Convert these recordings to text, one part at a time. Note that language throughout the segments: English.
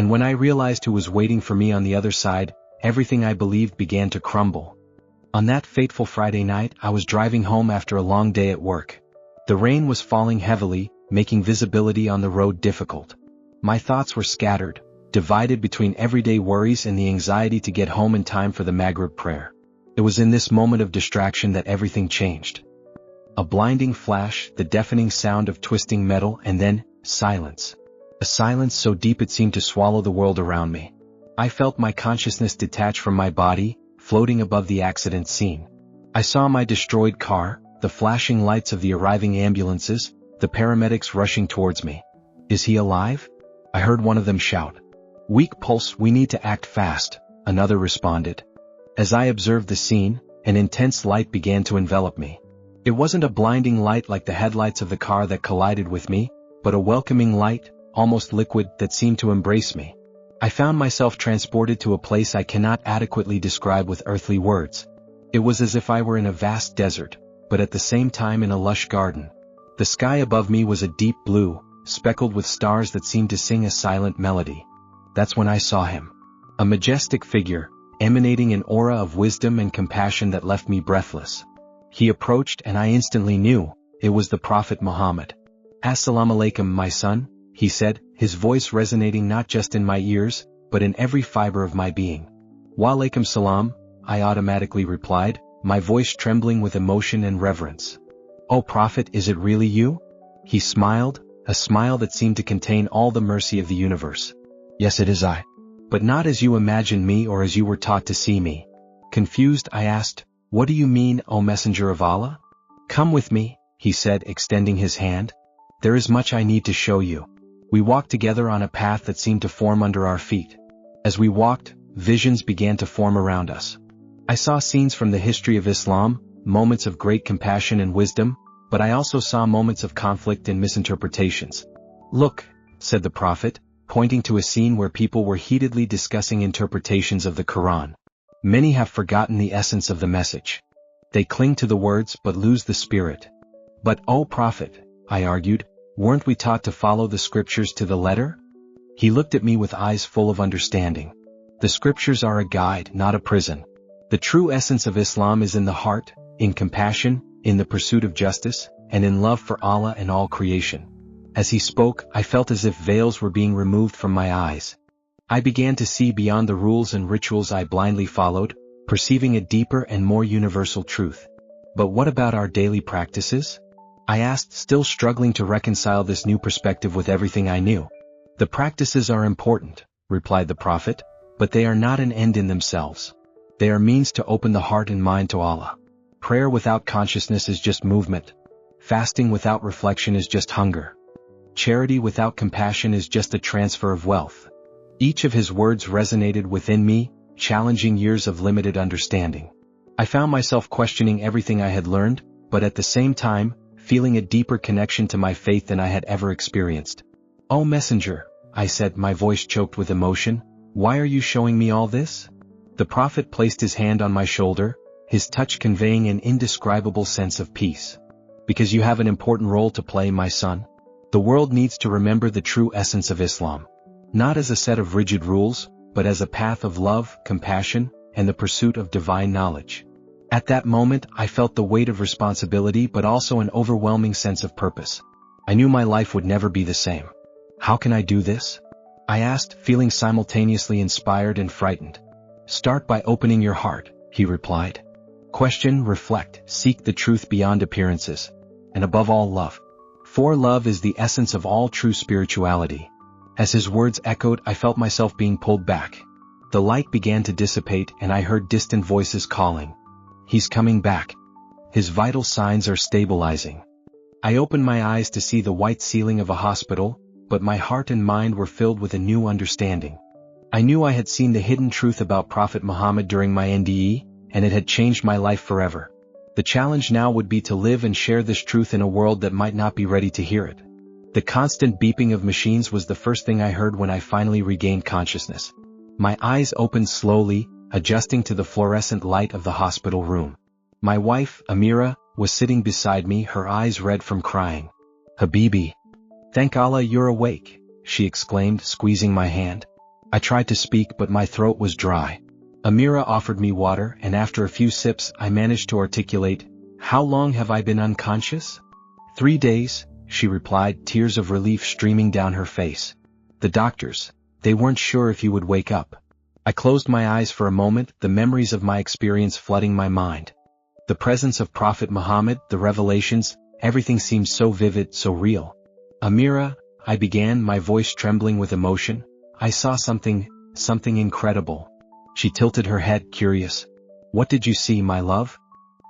And when I realized who was waiting for me on the other side, everything I believed began to crumble. On that fateful Friday night, I was driving home after a long day at work. The rain was falling heavily, making visibility on the road difficult. My thoughts were scattered, divided between everyday worries and the anxiety to get home in time for the Maghrib prayer. It was in this moment of distraction that everything changed. A blinding flash, the deafening sound of twisting metal, and then, silence. A silence so deep it seemed to swallow the world around me. I felt my consciousness detach from my body, floating above the accident scene. I saw my destroyed car, the flashing lights of the arriving ambulances, the paramedics rushing towards me. "Is he alive?" I heard one of them shout. "Weak pulse, we need to act fast," another responded. As I observed the scene, an intense light began to envelop me. It wasn't a blinding light like the headlights of the car that collided with me, but a welcoming light, almost liquid, that seemed to embrace me. I found myself transported to a place I cannot adequately describe with earthly words. It was as if I were in a vast desert, but at the same time in a lush garden. The sky above me was a deep blue, speckled with stars that seemed to sing a silent melody. That's when I saw him. A majestic figure, emanating an aura of wisdom and compassion that left me breathless. He approached and I instantly knew, it was the Prophet Muhammad. "Assalamu alaikum, my son," he said, his voice resonating not just in my ears, but in every fiber of my being. "Wa alaikum salam," I automatically replied, my voice trembling with emotion and reverence. "Oh Prophet, is it really you?" He smiled, a smile that seemed to contain all the mercy of the universe. "Yes, it is I. But not as you imagined me or as you were taught to see me." Confused, I asked, "What do you mean, O Messenger of Allah?" "Come with me," he said, extending his hand. "There is much I need to show you." We walked together on a path that seemed to form under our feet. As we walked, visions began to form around us. I saw scenes from the history of Islam, moments of great compassion and wisdom, but I also saw moments of conflict and misinterpretations. "Look," said the Prophet, pointing to a scene where people were heatedly discussing interpretations of the Quran. "Many have forgotten the essence of the message. They cling to the words but lose the spirit." "But, O Prophet," I argued, "weren't we taught to follow the scriptures to the letter?" He looked at me with eyes full of understanding. "The scriptures are a guide, not a prison. The true essence of Islam is in the heart, in compassion, in the pursuit of justice, and in love for Allah and all creation." As he spoke, I felt as if veils were being removed from my eyes. I began to see beyond the rules and rituals I blindly followed, perceiving a deeper and more universal truth. "But what about our daily practices?" I asked, still struggling to reconcile this new perspective with everything I knew. "The practices are important," replied the Prophet, "but they are not an end in themselves. They are means to open the heart and mind to Allah. Prayer without consciousness is just movement. Fasting without reflection is just hunger. Charity without compassion is just a transfer of wealth." Each of his words resonated within me, challenging years of limited understanding. I found myself questioning everything I had learned, but at the same time, feeling a deeper connection to my faith than I had ever experienced. "O Messenger," I said, my voice choked with emotion, "why are you showing me all this?" The Prophet placed his hand on my shoulder, his touch conveying an indescribable sense of peace. "Because you have an important role to play, my son. The world needs to remember the true essence of Islam. Not as a set of rigid rules, but as a path of love, compassion, and the pursuit of divine knowledge." At that moment, I felt the weight of responsibility but also an overwhelming sense of purpose. I knew my life would never be the same. "How can I do this?" I asked, feeling simultaneously inspired and frightened. "Start by opening your heart," he replied. "Question, reflect, seek the truth beyond appearances. And above all, love. For love is the essence of all true spirituality." As his words echoed, I felt myself being pulled back. The light began to dissipate and I heard distant voices calling. "He's coming back. His vital signs are stabilizing." I opened my eyes to see the white ceiling of a hospital, but my heart and mind were filled with a new understanding. I knew I had seen the hidden truth about Prophet Muhammad during my NDE, and it had changed my life forever. The challenge now would be to live and share this truth in a world that might not be ready to hear it. The constant beeping of machines was the first thing I heard when I finally regained consciousness. My eyes opened slowly, adjusting to the fluorescent light of the hospital room. My wife, Amira, was sitting beside me, her eyes red from crying. "Habibi. Thank Allah you're awake," she exclaimed, squeezing my hand. I tried to speak but my throat was dry. Amira offered me water and after a few sips I managed to articulate, "How long have I been unconscious?" 3 days, she replied, tears of relief streaming down her face. The doctors, they weren't sure if you would wake up. I closed my eyes for a moment, the memories of my experience flooding my mind. The presence of Prophet Muhammad, the revelations, everything seemed so vivid, so real. "Amira," I began, my voice trembling with emotion, "I saw something incredible." She tilted her head, curious. "What did you see, my love?"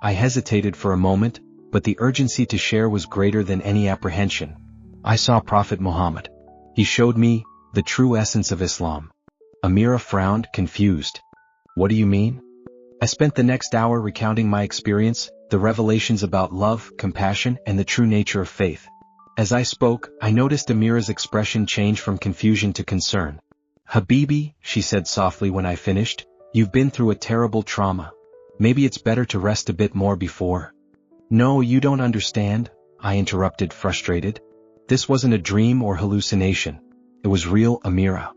I hesitated for a moment, but the urgency to share was greater than any apprehension. "I saw Prophet Muhammad. He showed me the true essence of Islam." Amira frowned, confused. "What do you mean?" I spent the next hour recounting my experience, the revelations about love, compassion, and the true nature of faith. As I spoke, I noticed Amira's expression change from confusion to concern. "Habibi," she said softly when I finished, "you've been through a terrible trauma. Maybe it's better to rest a bit more before." "No, you don't understand," I interrupted, frustrated. "This wasn't a dream or hallucination. It was real, Amira.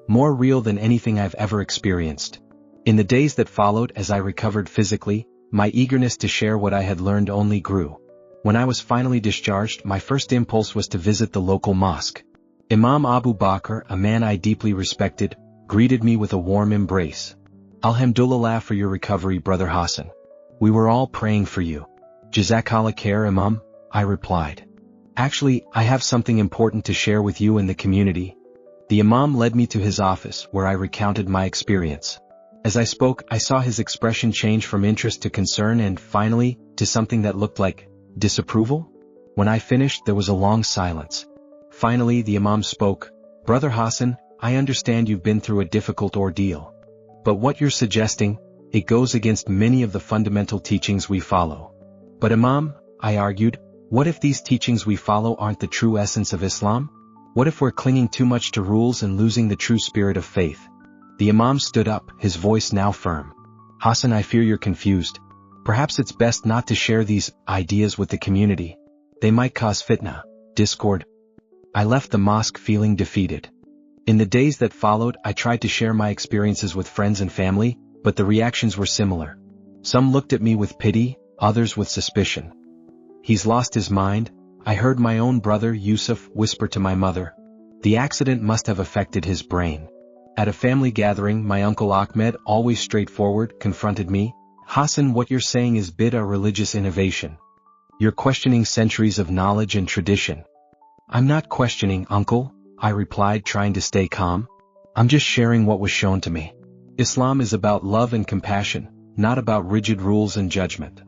More real than anything I've ever experienced." In the days that followed, as I recovered physically, my eagerness to share what I had learned only grew. When I was finally discharged, my first impulse was to visit the local mosque. Imam Abu Bakr, a man I deeply respected, greeted me with a warm embrace. "Alhamdulillah for your recovery, Brother Hassan. We were all praying for you." "Jazakallah khair, Imam," I replied. "Actually, I have something important to share with you and the community." The Imam led me to his office, where I recounted my experience. As I spoke, I saw his expression change from interest to concern and, finally, to something that looked like disapproval. When I finished, there was a long silence. Finally, the Imam spoke, "Brother Hassan, I understand you've been through a difficult ordeal. But what you're suggesting, it goes against many of the fundamental teachings we follow." "But Imam," I argued, "what if these teachings we follow aren't the true essence of Islam? What if we're clinging too much to rules and losing the true spirit of faith?" The Imam stood up, his voice now firm. "Hassan, I fear you're confused. Perhaps it's best not to share these ideas with the community. They might cause fitna, discord." I left the mosque feeling defeated. In the days that followed, I tried to share my experiences with friends and family, but the reactions were similar. Some looked at me with pity, others with suspicion. "He's lost his mind," I heard my own brother Yusuf whisper to my mother. "The accident must have affected his brain." At a family gathering, my uncle Ahmed, always straightforward, confronted me. "Hassan, what you're saying is bid'ah, religious innovation. You're questioning centuries of knowledge and tradition." "I'm not questioning, uncle," I replied, trying to stay calm. "I'm just sharing what was shown to me. Islam is about love and compassion, not about rigid rules and judgment."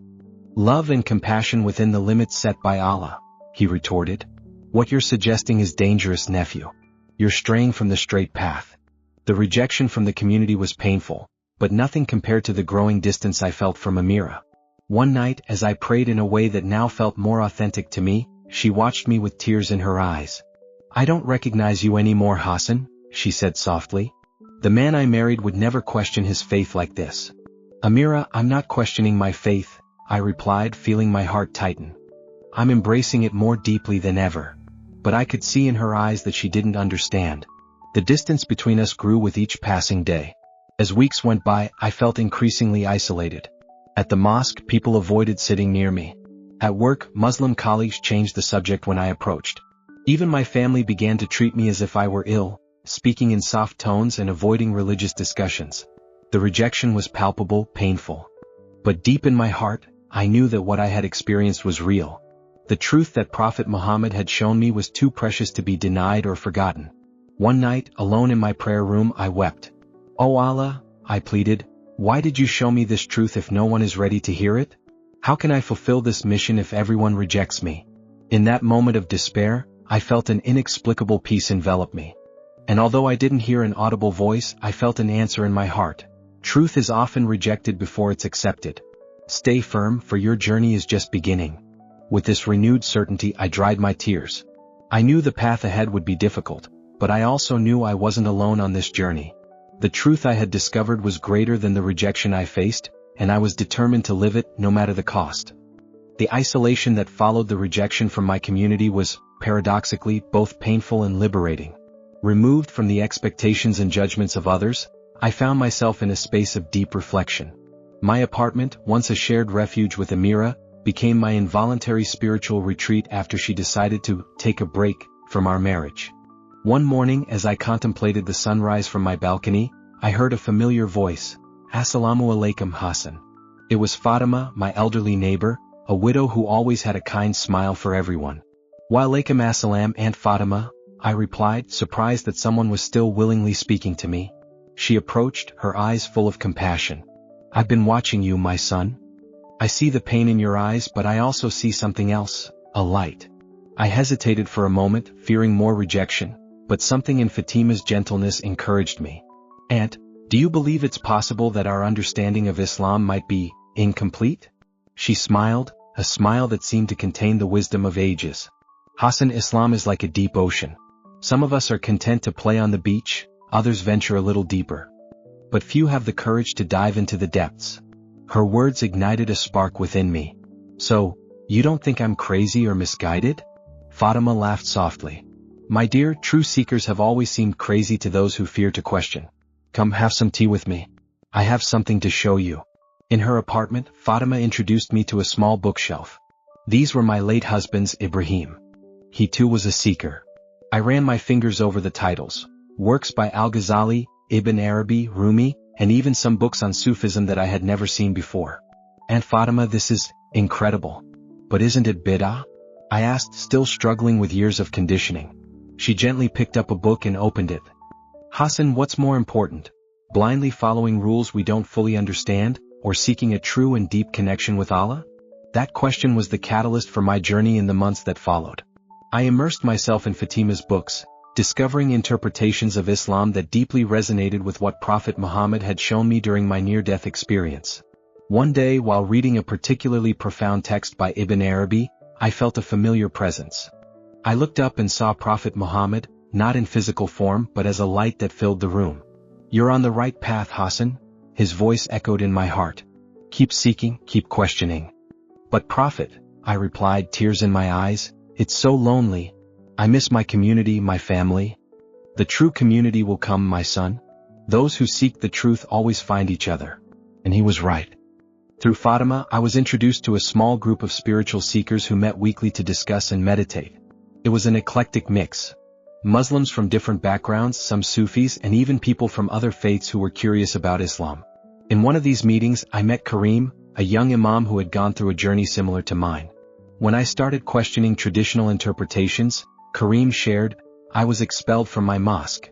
"Love and compassion within the limits set by Allah," he retorted. "What you're suggesting is dangerous, nephew. You're straying from the straight path." The rejection from the community was painful, but nothing compared to the growing distance I felt from Amira. One night, as I prayed in a way that now felt more authentic to me, she watched me with tears in her eyes. "I don't recognize you anymore, Hassan," she said softly. "The man I married would never question his faith like this." "Amira, I'm not questioning my faith," I replied, feeling my heart tighten. "I'm embracing it more deeply than ever." But I could see in her eyes that she didn't understand. The distance between us grew with each passing day. As weeks went by, I felt increasingly isolated. At the mosque, people avoided sitting near me. At work, Muslim colleagues changed the subject when I approached. Even my family began to treat me as if I were ill, speaking in soft tones and avoiding religious discussions. The rejection was palpable, painful. But deep in my heart, I knew that what I had experienced was real. The truth that Prophet Muhammad had shown me was too precious to be denied or forgotten. One night, alone in my prayer room, I wept. "Oh Allah," I pleaded, "why did you show me this truth if no one is ready to hear it? How can I fulfill this mission if everyone rejects me?" In that moment of despair, I felt an inexplicable peace envelop me. And although I didn't hear an audible voice, I felt an answer in my heart. Truth is often rejected before it's accepted. Stay firm, for your journey is just beginning. With this renewed certainty, I dried my tears. I knew the path ahead would be difficult, but I also knew I wasn't alone on this journey. The truth I had discovered was greater than the rejection I faced, and I was determined to live it, no matter the cost. The isolation that followed the rejection from my community was, paradoxically, both painful and liberating. Removed from the expectations and judgments of others, I found myself in a space of deep reflection. My apartment, once a shared refuge with Amira, became my involuntary spiritual retreat after she decided to take a break from our marriage. One morning, as I contemplated the sunrise from my balcony, I heard a familiar voice, "Assalamu alaikum, Hassan." It was Fatima, my elderly neighbor, a widow who always had a kind smile for everyone. "Wa alaikum assalam, Aunt Fatima," I replied, surprised that someone was still willingly speaking to me. She approached, her eyes full of compassion. "I've been watching you, my son. I see the pain in your eyes, but I also see something else, a light." I hesitated for a moment, fearing more rejection, but something in Fatima's gentleness encouraged me. "Aunt, do you believe it's possible that our understanding of Islam might be incomplete?" She smiled, a smile that seemed to contain the wisdom of ages. "Hassan, Islam is like a deep ocean. Some of us are content to play on the beach, others venture a little deeper. But few have the courage to dive into the depths." Her words ignited a spark within me. "So, you don't think I'm crazy or misguided?" Fatima laughed softly. "My dear, true seekers have always seemed crazy to those who fear to question. Come have some tea with me. I have something to show you." In her apartment, Fatima introduced me to a small bookshelf. These were my late husband's, Ibrahim. He too was a seeker. I ran my fingers over the titles. Works by Al-Ghazali, Ibn Arabi, Rumi, and even some books on Sufism that I had never seen before. "Aunt Fatima, this is incredible. But isn't it bid'ah?" I asked, still struggling with years of conditioning. She gently picked up a book and opened it. "Hassan, what's more important? Blindly following rules we don't fully understand, or seeking a true and deep connection with Allah?" That question was the catalyst for my journey in the months that followed. I immersed myself in Fatima's books, discovering interpretations of Islam that deeply resonated with what Prophet Muhammad had shown me during my near-death experience. One day, while reading a particularly profound text by Ibn Arabi, I felt a familiar presence. I looked up and saw Prophet Muhammad, not in physical form but as a light that filled the room. "You're on the right path, Hassan," his voice echoed in my heart. "Keep seeking, keep questioning." "But Prophet," I replied, tears in my eyes, "it's so lonely. I miss my community, my family." "The true community will come, my son. Those who seek the truth always find each other." And he was right. Through Fatima, I was introduced to a small group of spiritual seekers who met weekly to discuss and meditate. It was an eclectic mix. Muslims from different backgrounds, some Sufis, and even people from other faiths who were curious about Islam. In one of these meetings, I met Karim, a young imam who had gone through a journey similar to mine. When I started questioning traditional interpretations, Karim shared, "I was expelled from my mosque.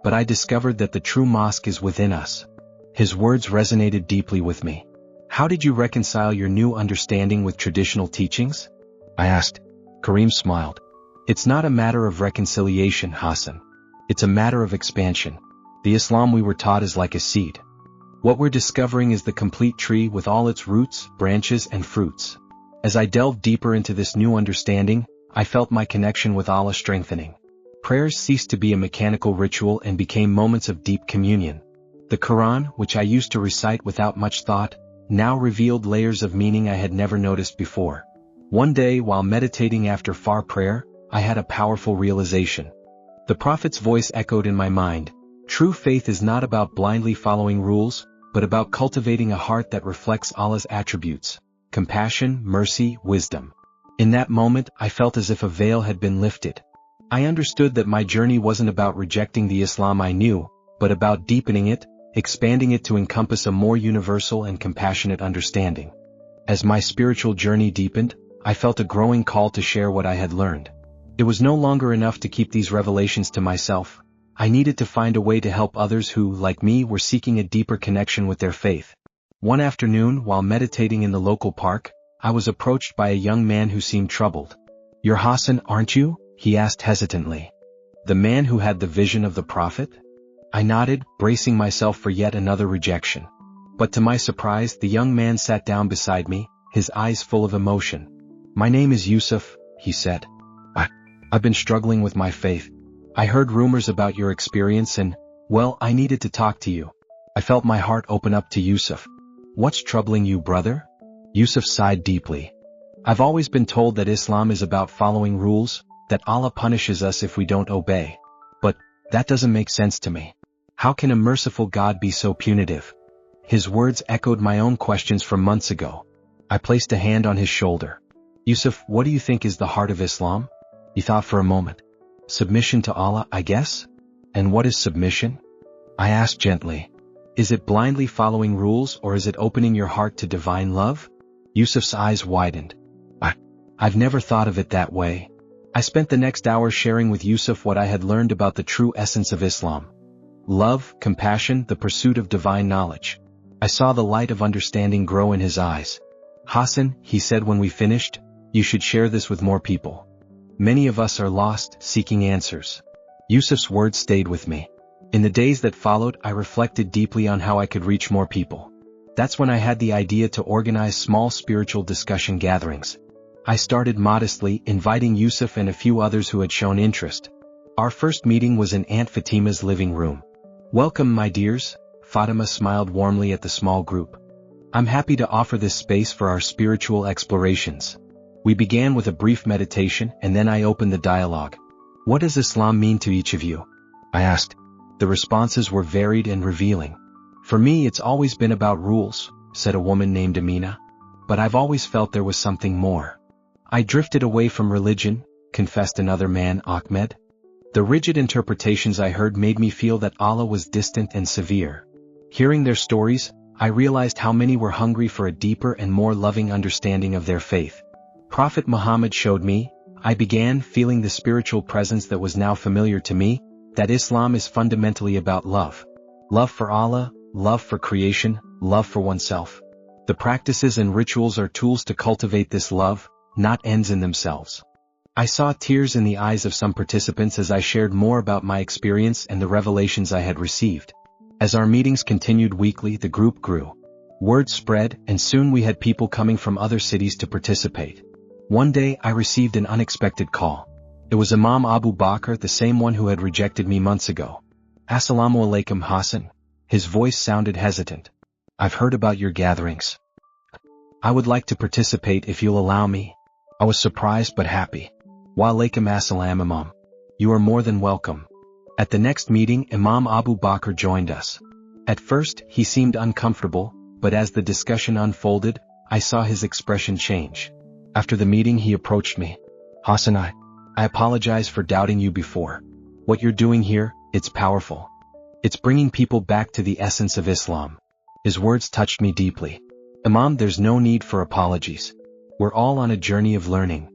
But I discovered that the true mosque is within us." His words resonated deeply with me. "How did you reconcile your new understanding with traditional teachings?" I asked. Karim smiled. "It's not a matter of reconciliation, Hassan. It's a matter of expansion. The Islam we were taught is like a seed. What we're discovering is the complete tree with all its roots, branches, and fruits." As I delved deeper into this new understanding, I felt my connection with Allah strengthening. Prayers ceased to be a mechanical ritual and became moments of deep communion. The Quran, which I used to recite without much thought, now revealed layers of meaning I had never noticed before. One day, while meditating after far prayer, I had a powerful realization. The Prophet's voice echoed in my mind. True faith is not about blindly following rules, but about cultivating a heart that reflects Allah's attributes: compassion, mercy, wisdom. In that moment, I felt as if a veil had been lifted. I understood that my journey wasn't about rejecting the Islam I knew, but about deepening it, expanding it to encompass a more universal and compassionate understanding. As my spiritual journey deepened, I felt a growing call to share what I had learned. It was no longer enough to keep these revelations to myself. I needed to find a way to help others who, like me, were seeking a deeper connection with their faith. One afternoon, while meditating in the local park, I was approached by a young man who seemed troubled. "You're Hassan, aren't you?" he asked hesitantly. "The man who had the vision of the Prophet?" I nodded, bracing myself for yet another rejection. But to my surprise, the young man sat down beside me, his eyes full of emotion. "My name is Yusuf," he said. I've been struggling with my faith. I heard rumors about your experience and, well, I needed to talk to you." I felt my heart open up to Yusuf. "What's troubling you, brother?" Yusuf sighed deeply. "I've always been told that Islam is about following rules, that Allah punishes us if we don't obey. But That doesn't make sense to me. How can a merciful God be so punitive? His words echoed my own questions from months ago. I placed a hand on his shoulder. Yusuf, what do you think is the heart of Islam? He thought for a moment. Submission to Allah, I guess? And what is submission? I asked gently. Is it blindly following rules, or is it opening your heart to divine love? Yusuf's eyes widened. I've never thought of it that way. I spent the next hour sharing with Yusuf what I had learned about the true essence of Islam. Love, compassion, the pursuit of divine knowledge. I saw the light of understanding grow in his eyes. Hassan, he said when we finished, you should share this with more people. Many of us are lost, seeking answers. Yusuf's words stayed with me. In the days that followed, I reflected deeply on how I could reach more people. That's when I had the idea to organize small spiritual discussion gatherings. I started modestly, inviting Yusuf and a few others who had shown interest. Our first meeting was in Aunt Fatima's living room. Welcome, my dears, Fatima smiled warmly at the small group. I'm happy to offer this space for our spiritual explorations. We began with a brief meditation, and then I opened the dialogue. What does Islam mean to each of you? I asked. The responses were varied and revealing. For me, it's always been about rules, said a woman named Amina. But I've always felt there was something more. I drifted away from religion, confessed another man, Ahmed. The rigid interpretations I heard made me feel that Allah was distant and severe. Hearing their stories, I realized how many were hungry for a deeper and more loving understanding of their faith. Prophet Muhammad showed me, I began feeling the spiritual presence that was now familiar to me, that Islam is fundamentally about love. Love for Allah, love for creation, love for oneself. The practices and rituals are tools to cultivate this love, not ends in themselves. I saw tears in the eyes of some participants as I shared more about my experience and the revelations I had received. As our meetings continued weekly, the group grew. Word spread, and soon we had people coming from other cities to participate. One day I received an unexpected call. It was Imam Abu Bakr, the same one who had rejected me months ago. Assalamu alaikum, Hassan. His voice sounded hesitant. I've heard about your gatherings. I would like to participate if you'll allow me. I was surprised but happy. Wa alaikum assalam, Imam. You are more than welcome. At the next meeting, Imam Abu Bakr joined us. At first, he seemed uncomfortable, but as the discussion unfolded, I saw his expression change. After the meeting, he approached me. Hassan, I apologize for doubting you before. What you're doing here, it's powerful. It's bringing people back to the essence of Islam. His words touched me deeply. Imam, there's no need for apologies. We're all on a journey of learning.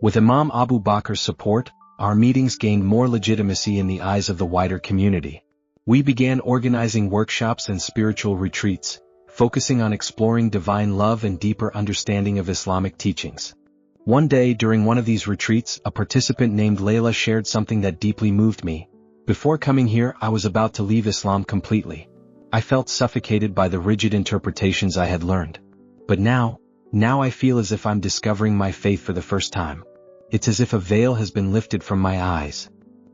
With Imam Abu Bakr's support, our meetings gained more legitimacy in the eyes of the wider community. We began organizing workshops and spiritual retreats, focusing on exploring divine love and deeper understanding of Islamic teachings. One day during one of these retreats, a participant named Layla shared something that deeply moved me. Before coming here, I was about to leave Islam completely. I felt suffocated by the rigid interpretations I had learned. But now I feel as if I'm discovering my faith for the first time. It's as if a veil has been lifted from my eyes.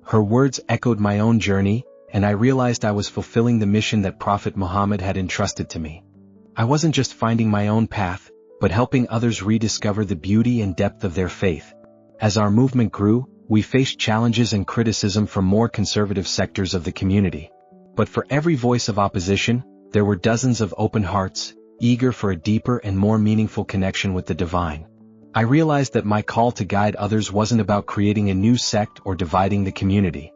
Her words echoed my own journey, and I realized I was fulfilling the mission that Prophet Muhammad had entrusted to me. I wasn't just finding my own path, but helping others rediscover the beauty and depth of their faith. As our movement grew, we faced challenges and criticism from more conservative sectors of the community. But for every voice of opposition, there were dozens of open hearts, eager for a deeper and more meaningful connection with the divine. I realized that my call to guide others wasn't about creating a new sect or dividing the community.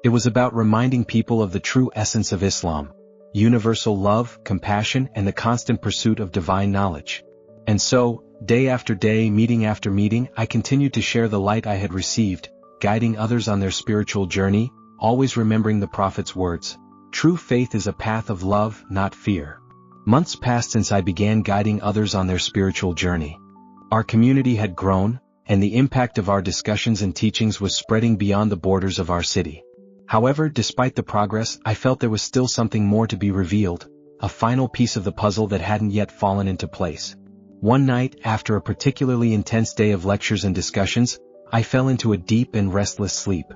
It was about reminding people of the true essence of Islam: universal love, compassion, and the constant pursuit of divine knowledge. And so, day after day, meeting after meeting, I continued to share the light I had received, guiding others on their spiritual journey, always remembering the Prophet's words: true faith is a path of love, not fear. Months passed since I began guiding others on their spiritual journey. Our community had grown, and the impact of our discussions and teachings was spreading beyond the borders of our city. However, despite the progress, I felt there was still something more to be revealed, a final piece of the puzzle that hadn't yet fallen into place. One night, after a particularly intense day of lectures and discussions, I fell into a deep and restless sleep.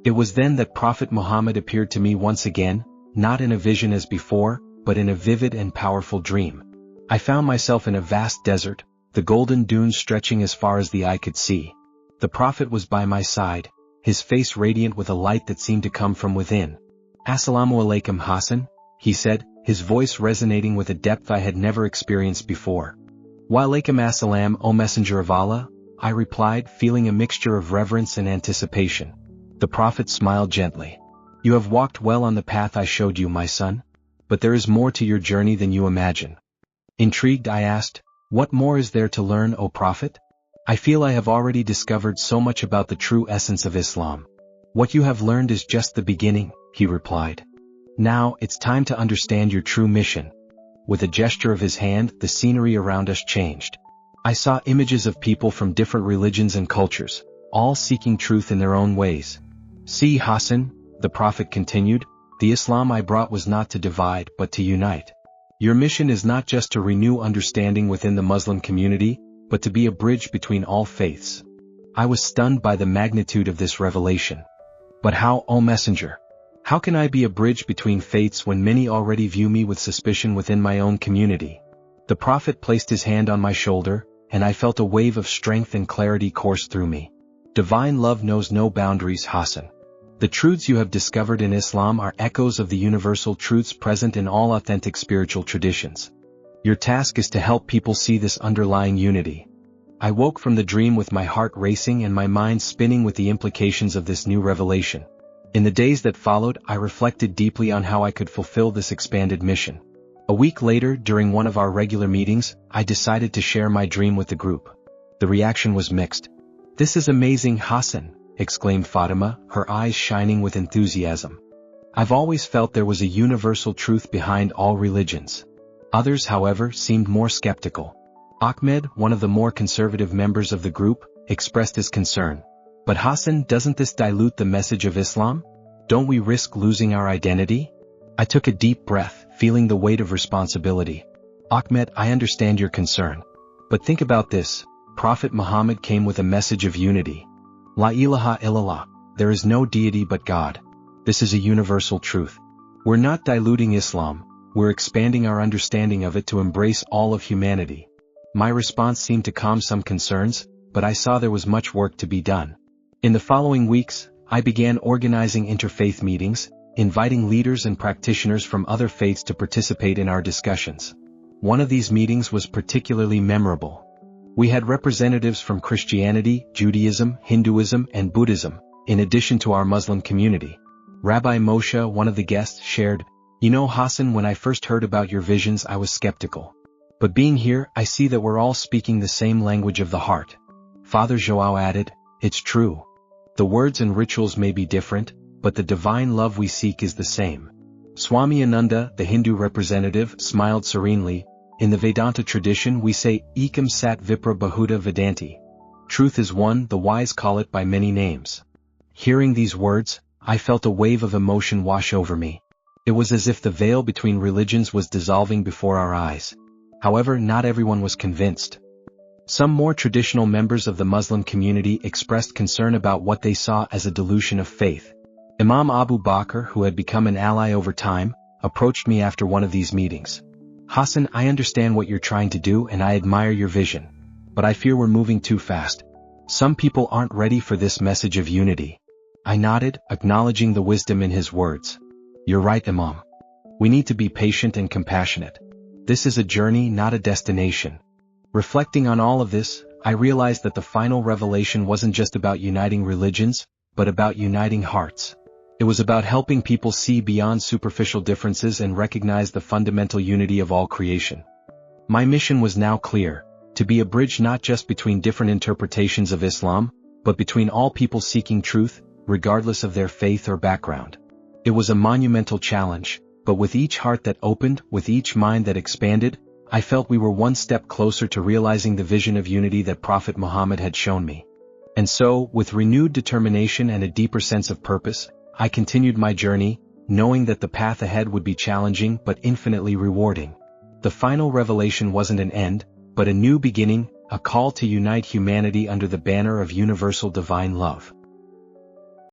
It was then that Prophet Muhammad appeared to me once again, not in a vision as before, but in a vivid and powerful dream. I found myself in a vast desert, the golden dunes stretching as far as the eye could see. The Prophet was by my side, his face radiant with a light that seemed to come from within. "Assalamu alaikum Hassan," he said, his voice resonating with a depth I had never experienced before. "Wa alaikum assalam, O Messenger of Allah," I replied, feeling a mixture of reverence and anticipation. The Prophet smiled gently. "You have walked well on the path I showed you, my son. But there is more to your journey than you imagine." Intrigued, I asked, "What more is there to learn, O Prophet?" "I feel I have already discovered so much about the true essence of Islam." "What you have learned is just the beginning," he replied. "Now, it's time to understand your true mission." With a gesture of his hand, the scenery around us changed. I saw images of people from different religions and cultures, all seeking truth in their own ways. "See, Hassan," the Prophet continued, "the Islam I brought was not to divide but to unite. Your mission is not just to renew understanding within the Muslim community, but to be a bridge between all faiths." I was stunned by the magnitude of this revelation. "But how, O Messenger? How can I be a bridge between faiths when many already view me with suspicion within my own community?" The Prophet placed his hand on my shoulder, and I felt a wave of strength and clarity course through me. "Divine love knows no boundaries, Hassan. The truths you have discovered in Islam are echoes of the universal truths present in all authentic spiritual traditions. Your task is to help people see this underlying unity." I woke from the dream with my heart racing and my mind spinning with the implications of this new revelation. In the days that followed, I reflected deeply on how I could fulfill this expanded mission. A week later, during one of our regular meetings, I decided to share my dream with the group. The reaction was mixed. "This is amazing, Hassan," exclaimed Fatima, her eyes shining with enthusiasm. "I've always felt there was a universal truth behind all religions." Others, however, seemed more skeptical. Ahmed, one of the more conservative members of the group, expressed his concern. "But Hassan, doesn't this dilute the message of Islam? Don't we risk losing our identity?" I took a deep breath, feeling the weight of responsibility. "Ahmed, I understand your concern. But think about this. Prophet Muhammad came with a message of unity. La ilaha illallah, there is no deity but God. This is a universal truth. We're not diluting Islam, we're expanding our understanding of it to embrace all of humanity." My response seemed to calm some concerns, but I saw there was much work to be done. In the following weeks, I began organizing interfaith meetings, inviting leaders and practitioners from other faiths to participate in our discussions. One of these meetings was particularly memorable. We had representatives from Christianity, Judaism, Hinduism, and Buddhism, in addition to our Muslim community. Rabbi Moshe, one of the guests, shared, "You know, Hassan, when I first heard about your visions I was skeptical. But being here, I see that we're all speaking the same language of the heart." Father Joao added, "It's true. The words and rituals may be different, but the divine love we seek is the same." Swami Ananda, the Hindu representative, smiled serenely. "In the Vedanta tradition we say, Ekam Sat Vipra Bahuda Vedanti. Truth is one, the wise call it by many names." Hearing these words, I felt a wave of emotion wash over me. It was as if the veil between religions was dissolving before our eyes. However, not everyone was convinced. Some more traditional members of the Muslim community expressed concern about what they saw as a dilution of faith. Imam Abu Bakr, who had become an ally over time, approached me after one of these meetings. "Hassan, I understand what you're trying to do and I admire your vision. But I fear we're moving too fast. Some people aren't ready for this message of unity." I nodded, acknowledging the wisdom in his words. "You're right, Imam. We need to be patient and compassionate. This is a journey, not a destination." Reflecting on all of this, I realized that the final revelation wasn't just about uniting religions, but about uniting hearts. It was about helping people see beyond superficial differences and recognize the fundamental unity of all creation. My mission was now clear, to be a bridge not just between different interpretations of Islam, but between all people seeking truth, regardless of their faith or background. It was a monumental challenge, but with each heart that opened, with each mind that expanded, I felt we were one step closer to realizing the vision of unity that Prophet Muhammad had shown me. And so, with renewed determination and a deeper sense of purpose, I continued my journey, knowing that the path ahead would be challenging but infinitely rewarding. The final revelation wasn't an end, but a new beginning, a call to unite humanity under the banner of universal divine love.